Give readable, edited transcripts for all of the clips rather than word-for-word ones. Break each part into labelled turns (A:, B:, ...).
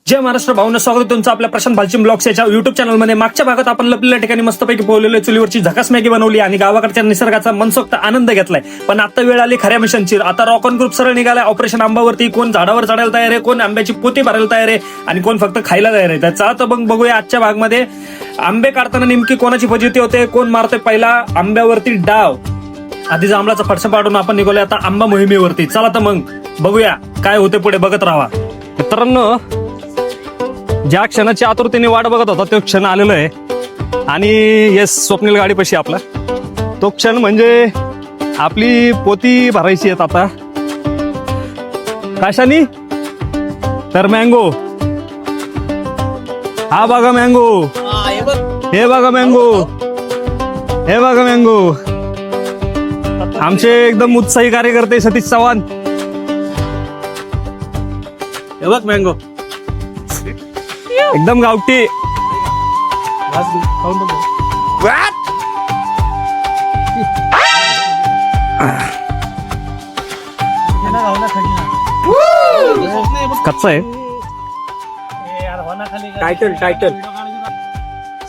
A: जय महाराष्ट्र भाऊंना स्वागत आहे तुमचं आपल्या प्रशांत भालचिम ब्लॉग्स याच्या युट्यूब चॅनलमध्ये. मागच्या भागात आपण लपलेल्या ठिकाणी मस्तपैकी पोहलेलो, चुलीवरची झकास मॅगी बनवली आणि गावाकडच्या निसर्गाचा मनसोक्त आनंद घेतलाय. पण आता वेळ आली खऱ्या मिशनची. आता रॉक ऑन ग्रुप सरळ निघालाय ऑपरेशन आंबावरती. कोण झाडावर चढायला तयार आहे, कोण आंब्याची पोती भरायला तयार आहे आणि कोण फक्त खायला तयार आहे. त्याचा तर मग बघूया आजच्या भागमध्ये आंबे काढताना नेमकी कोणाची फजिती होते, कोण मारतोय पहिला आंब्यावरती डाव. आधी जांभळाचा फडसा पाडून आपण निघालोय आता आंबा मोहिमेवरती. चला तर मग बघूया काय होते पुढे, बघत राहा मित्रांनो. ज्या क्षणाची आतुरतेने वाट बघत होता तो क्षण आलेलो आहे आणि येस, स्वप्नील गाडीपाशी आपला तो क्षण म्हणजे आपली पोती भरायची आहेत आता. कशानी तर मँगो. हा बघा मँगो, हे बघा मँगो, हे बघा मँगो. आमचे एकदम उत्साही कार्यकर्ते सतीश चव्हाण. हे बघ मँगो एकदम गावठी. कच्चा आहे. टायटल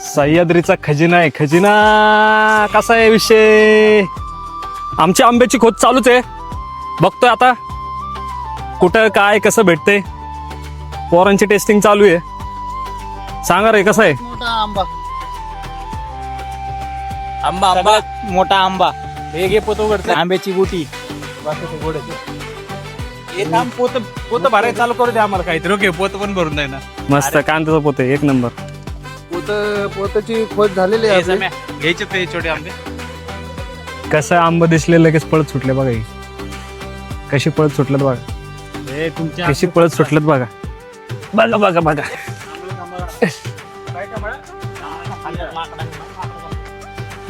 A: सह्याद्रीचा खजिना आहे. खजिना कसा आहे विषय, आमची आंब्याची खोज चालूच आहे. बघतोय आता कुठं काय कसं भेटतंय. पोरांची टेस्टिंग चालू आहे. सांगा रे कसं आहे.
B: मोठा आंबा आंबा आंबा मोठा आंबा. हे घे पोत उघडते आंब्याची गुटी. पोत भरायला चालू करू दे आम्हाला काहीतरी. ओके, पोत पण भरून नाही ना.
A: मस्त कांद्याचा पोत आहे, एक नंबर.
C: पोताची खोज झालेली आहे आपली.
B: घ्यायचे ते छोटे आंबे.
A: कसं आंबा दिसले लगेच पळत सुटले बघा. ही कशी पळत सुटलेत बघा,
B: हे तुमच्या
A: कशी पळत सुटलेत बघा. बघा बघा बघा.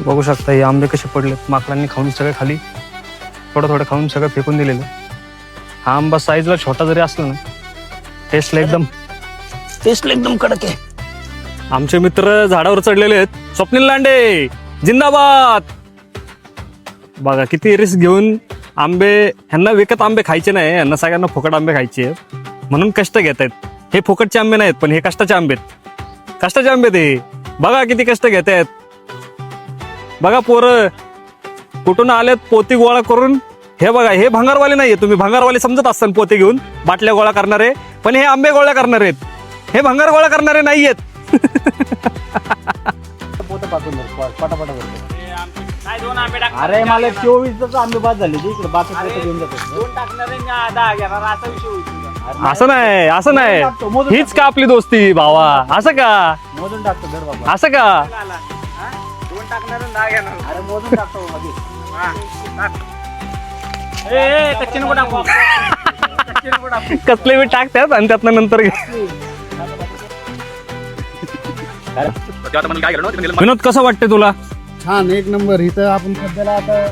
A: बघू शकता हे आंबे कसे पडलेत. माकडांनी खाऊन सगळे खाली थोडं थोडं खाऊन सगळं फेकून दिलेलं. हा आंबा साईजला छोटा जरी असला ना, टेस्टला एकदम कडक आहे. आमचे मित्र झाडावर चढलेले आहेत. स्वप्नील लांडे जिंदाबाद. बघा किती रिस्क घेऊन आंबे. ह्यांना विकत आंबे खायचे नाही, ह्यांना सगळ्यांना फुकट आंबे खायचे आहेत म्हणून कष्ट घेत आहेत. हे फुकटचे आंबे नाहीत, पण हे कष्टाचे आंबे आहेत. कष्टाचे आंबे ते बघा किती कष्ट घेत आहेत. बघा पोरं कुठून आलेत पोती गोळा करून. हे बघा, हे भांगारवाले नाहीये. तुम्ही भांगारवाले समजत असताना पोते घेऊन बाटल्या गोळा करणारे, पण हे आंबे गोळा करणारे आहेत. हे भांगार गोळा करणारे नाहीयेत.
B: अरे मला 24 आंबे बाद झाले. इकडे 22 घेऊन जातो. 2 टाकणारे 10 घेणार असा विषय होईल.
A: असं नाही. हीच का आपली दोस्ती भावा. असं का
B: मोजून टाकतो धर बाबा.
A: असं का
B: 2 टाकणार 10 घेणार. अरे मोजून टाकतो
A: कसले बी टाकतात आणि त्यातनं नंतर विनोद कसं वाटते तुला.
C: छान, एक नंबर. इथं आपण सध्याला आता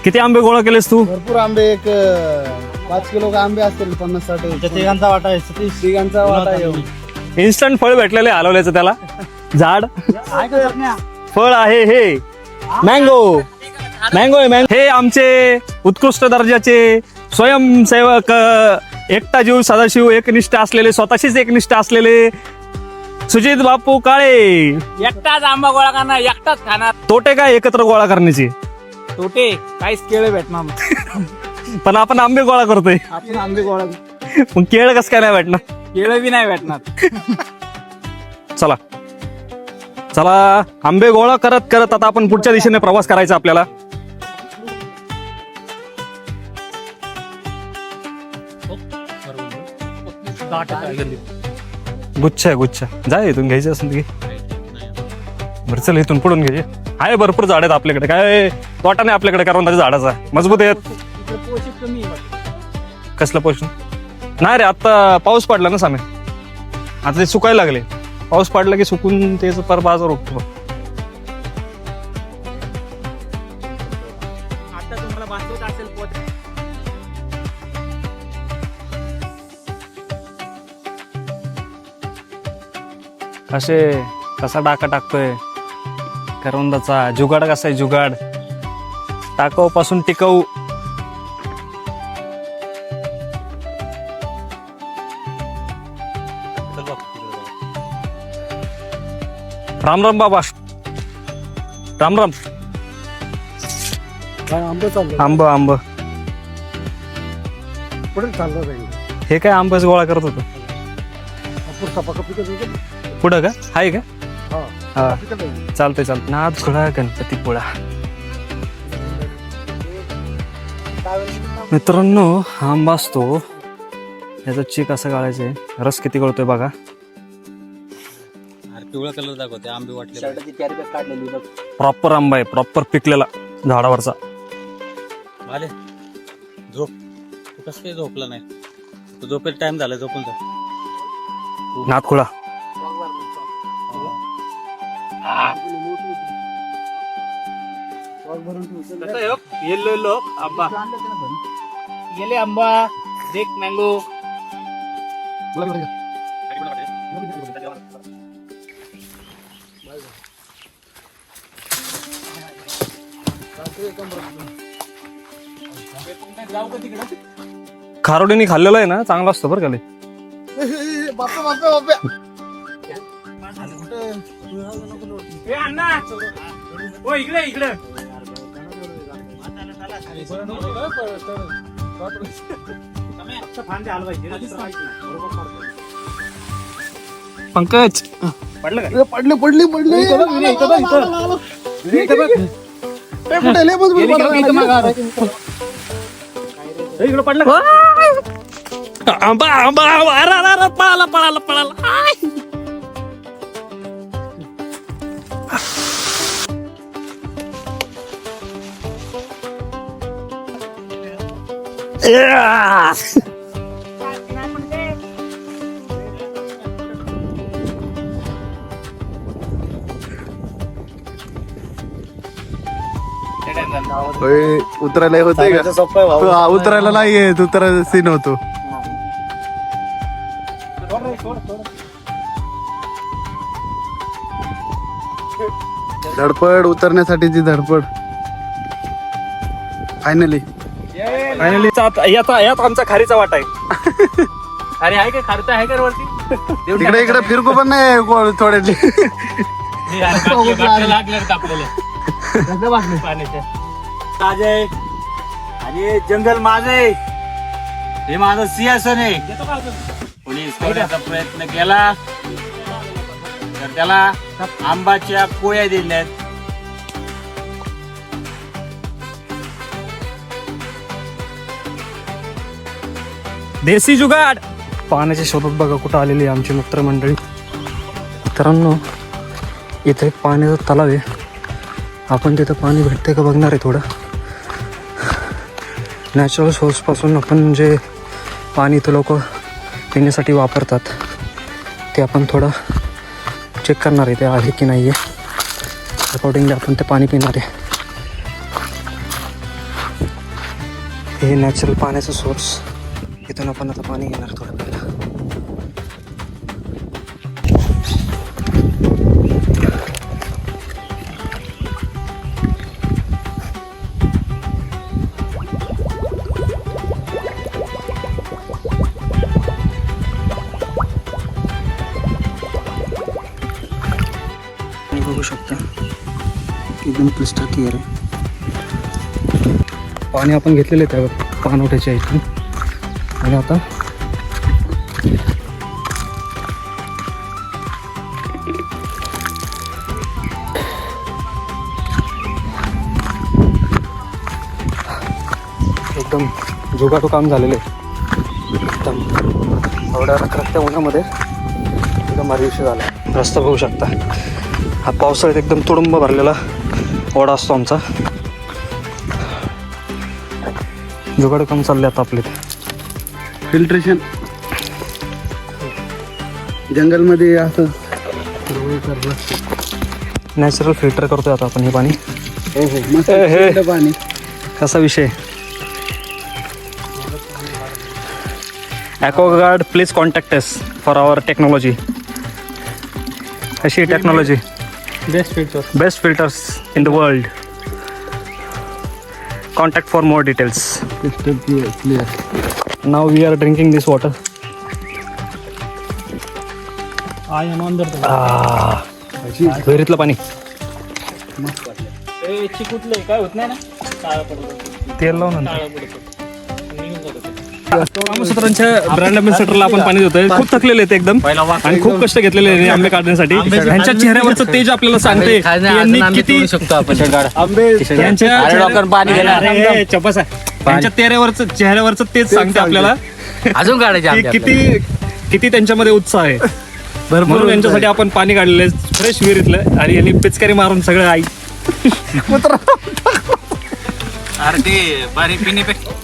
A: किती आंबे गोळा केलेस तू.
C: भरपूर आंबे, एक 5 किलो आंबे असतील. 50-60
B: तिघांचा वाटा आहे.
C: तिघांचा वाटा आहे.
A: इन्स्टंट फळ भेटलेले हलवल्याचं त्याला. झाड फळ आहे हे मँगो. मँगो आहे मँगो. हे आमचे उत्कृष्ट दर्जाचे स्वयंसेवक, एकटा जीव सदाशिव एकनिष्ठ असलेले, स्वतःशीच एकनिष्ठ असलेले सुजित बापू काळे.
B: एकटाच आंबा गोळा करणार, एकटाच खाणार.
A: तोटे काय एकत्र गोळा करण्याचे,
B: तोटे काहीच केळ भेटणार.
A: पण आपण आंबे गोळा करतोय.
B: आपण आंबे गोळा,
A: मग केळ कसं काय नाही भेटणार.
B: केळ बी नाही भेटणार.
A: चला चला, आंबे गोळा करत करत आता आपण पुढच्या दिशेने प्रवास करायचा आपल्याला. गुच्छ आहे गुच्छ. जा इथून घ्यायचं असेल घे. बरं चल, इथून पुढून घ्यायचे. आहे भरपूर झाड आहेत आपल्याकडे. काय तोटा नाही आपल्याकडे करवंदाच्या झाडाचा. मजबूत आहेत. कसलं पोषण नाही रे. आता पाऊस पडला ना सामे, आता ते सुकायला लागले. पाऊस पडला की सुकून तेच पर बाजार उठतो.
B: आता तुम्हाला बांधत असेल पोत.
A: कसा डाका टाकतोय करवंदाचा. जुगाड कसा आहे जुगाड. टाकाऊ पासून टिकाऊ. राम राम बाबा, राम राम.
C: आंबे चाललो
A: आंब आंब
C: पुढे चाललो जाईल
A: हे काय आंब्याच गोळा करत होतो.
C: सपाका पिकत होते.
A: पुढं का आहे का?
C: हा
A: हा
C: पिकत आहे.
A: चालतंय चालतंय. नाद खुळा गणपतीपुळा. मित्रांनो हा आंबा असतो, याचा चीक असं गाळायचंय. रस किती गळतोय बघा.
B: पिवळा कलर दाखवते आंबे वाटले शर्टाची कॅरी बॅग काढलेली बघ.
A: प्रॉपर आंबा आहे, प्रॉपर पिकलेला झाडावरचा.
B: आले झोप. तू कसं काही झोपला नाही? तू झोपेल टाइम झाला झोपून जा.
A: नाद खुळा.
B: येलो आंबा गेले आंबा देख मँगो.
A: खारोडीने खाल्लेलं आहे ना, चांगलं असतं बरं का लय.
C: बापे बापे बापे
B: इकडे इकडे
A: पंकज
B: पडलं का?
C: पडले पडले पडले
B: इकडे पडलं का?
A: आंबा आंबा अरे पळाला पळाला पळाला.
C: उतरायला होते का? उतरायला नाही येत, उतरायला सीन होतो. धडपड उतरण्यासाठीची धडपड. फायनली
A: फायनली यात आमचा खारीचा वाटा आहे.
B: अरे आहे का खारता आहे का वरती?
C: इकडे इकडे फिरकू पण नाही थोडे.
B: अरे जंगल माझं आहे, हे माझं सिंहासन आहे. कोणी सोडण्याचा प्रयत्न केला तर त्याला आंबाच्या पोया दिल्यात.
A: देसी जुगाड. पाण्याच्या शोधात बघा कुठं आलेली आहे आमची मित्रमंडळी. मित्रांनो इथे एक पाण्याचा तलाव आहे. आपण तिथं पाणी भेटते का बघणार आहे. थोडं नॅचरल सोर्सपासून आपण जे पाणी इथं लोक पिण्यासाठी वापरतात ते आपण थोडं चेक करणार आहे, ते आहे की नाही आहे. अकॉर्डिंगली आपण ते पाणी पिणार आहे. हे नॅचरल पाण्याचं सोर्स. इथून आपण आता पाणी घेणार थोडं पहिला. बघू शकता एकदम क्लिस्टर क्लिअर आहे. पाणी आपण घेतलेलं आहे त्या पाणवठ्याच्या इथून. आणि आता एकदम जुगाटू काम झालेलं आहे. एकदम एवढ्या रखरखत्या उन्हामध्ये एकदम आयुष्य झाला. रस्ता बघू शकता. हा पावसाळ्यात एकदम तुडुंब भरलेला ओढा असतो आमचा. जुगाड काम चालले आता आपले.
C: फिल्ट्रेशन जंगलमध्ये असं
A: नॅचरल फिल्टर करतोय आता आपण हे पाणी.
C: मस्त
A: हे.
C: शुद्ध पाणी.
A: कसा विषय. Aquaguard please contact us for our technology. कशी technology? Best filters in the world. Contact for more details.
C: Clear.
A: Now we are drinking this water. विहिरीतलं पाणी
B: चिकुटलंय काय होत नाही ना काळा पडतो
A: तेल लावून
B: काळा पडतो निघून जातो ते.
A: कामसुत्रांच्या ब्रँड अँबॅसेडरला आपण पाणी देतोय. खूप थकलेले आहेत एकदम आणि खूप कष्ट घेतलेले आहेत आंबे काढण्यासाठी. यांच्या चेहऱ्यावरचं तेज आपल्याला सांगते की यांनी किती त्यांच्या चेहऱ्यावरचं तेज सांगते आपल्याला
B: अजून काढायचे
A: की किती त्यांच्यामध्ये उत्साह आहे. म्हणून यांच्यासाठी आपण पाणी काढलेलं आहे फ्रेश विहिरीतलं आणि यांनी पिचकारी मारून सगळं आई
B: अरे ते बारीक पिण्यापेक्षा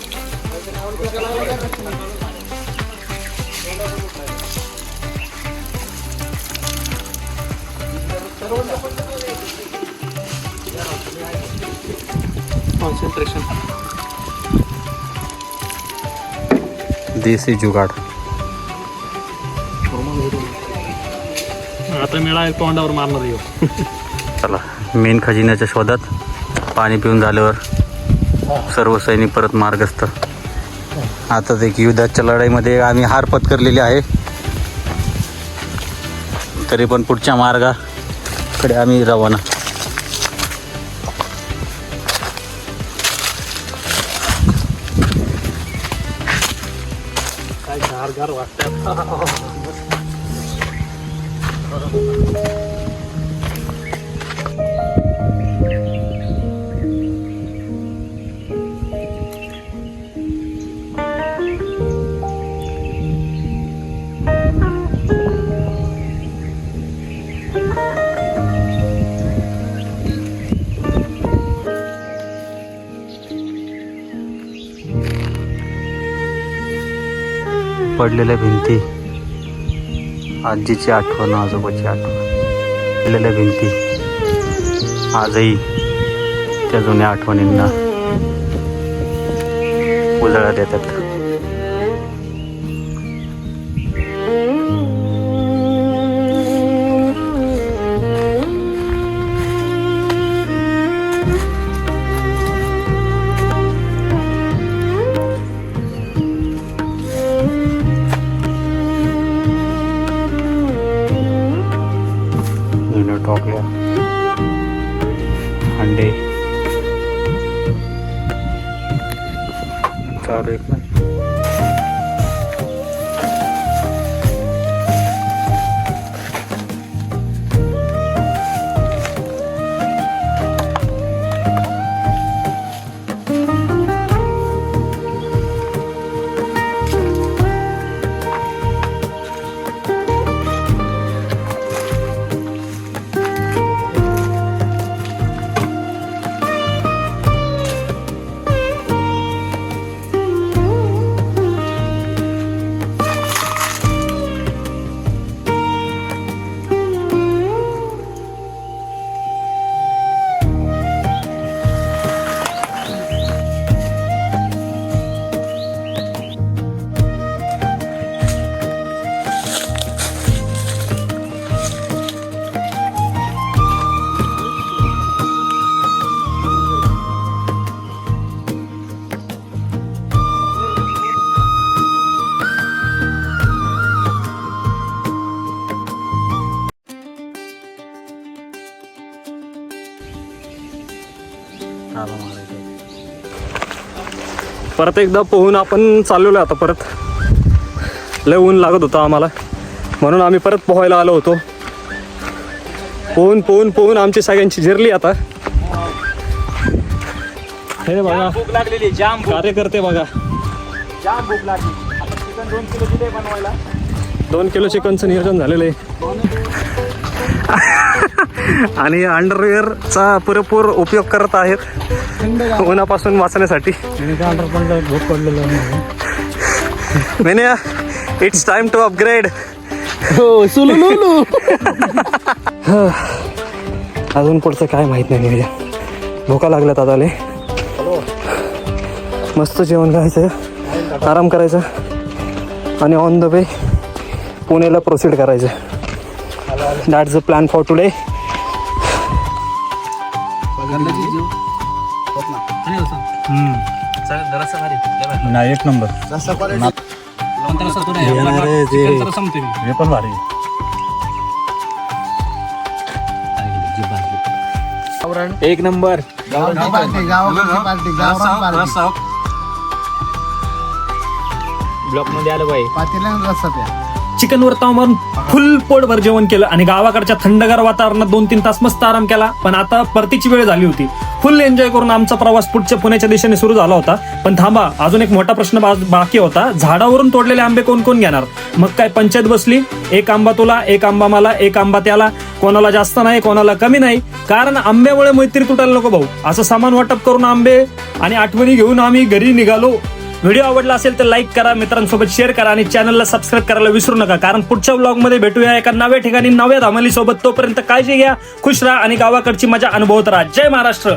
C: देसी जुगाड.
A: आता मिळाल तोंडावर मारणार येऊ.
C: चला मेन खजिन्याच्या शोधात. पाणी पिऊन झाल्यावर सर्व सैनिक परत मार्गस्थ. आता एक युद्धाच्या लढाईमध्ये आम्ही हार पत्करलेली आहे, तरी पण पुढच्या मार्गाकडे आम्ही रवाना.
A: काय गार गार वाटतं.
C: पडलेल्या भिंती, आजीची आठवण, आजोबाची आठवण. पडलेल्या भिंती आजही त्या जुन्या आठवणींना उजाळा देतात. टोकल्या, अंडे चालू एक
A: परत एकदा पोहून आपण चाललेलो आता. परत लय ऊन लागत होतं आम्हाला, म्हणून आम्ही परत पोहायला आलो होतो. पोहून पोहून पोहून आमची सगळ्यांची जिरली आता. हे बघा
B: भूक लागलेली जाम
A: कार्यकर्ते बघा,
B: जाम भूक लागली. आता चिकन 2 किलो दिले बनवायला.
A: 2 किलो चिकनचं नियोजन झालेलं आहे आणि अंडरवेअरचा पुरेपूर उपयोग करत आहेत उन्हापासून वाचण्यासाठी. मैंने इट्स टाइम टू अपग्रेड. अजून पुढचं काय माहित नाही नियोजन. भूका लागल्यात आता लय. मस्त जेवण करायचं, आराम करायचा आणि ऑन द वे पुणेला प्रोसीड करायचं. That's the plan for today.
C: नाही एक नंबर. हे पण भारी.
B: एक नंबर ब्लॉक मध्ये आलं पाहिजे.
D: चिकनवर तावमान फुल पोटभर जेवण केलं आणि गावाकडच्या थंडगार वातावरणात 2-3 तास मस्त आराम केला. पण आता परतीची वेळ झाली होती. फुल एन्जॉय करून आमचा प्रवास पुढच्या पुण्याच्या दिशेने सुरू झाला होता. पण थांबा, अजून एक मोठा प्रश्न बाकी होता. झाडावरून तोडलेले आंबे कोण कोण घेणार? मग काय पंचायत बसली. एक आंबा तुला, एक आंबा मला, एक आंबा त्याला. कोणाला जास्त नाही, कोणाला कमी नाही. कारण आंब्यामुळे मैत्री तुटायला नको भाऊ. असं सामान वाटप करून आंबे आणि आठवणी घेऊन आम्ही घरी निघालो. व्हिडिओ आवडला असेल तर लाईक करा, मित्रांसोबत शेअर करा आणि चॅनलला सबस्क्राईब करायला विसरू नका. कारण पुढच्या व्लॉग मध्ये भेटूया एका नव्या ठिकाणी नव्या धमाली सोबत. तोपर्यंत काळजी घ्या, खुश राहा आणि गावाकडची मजा अनुभवत राहा. जय महाराष्ट्र.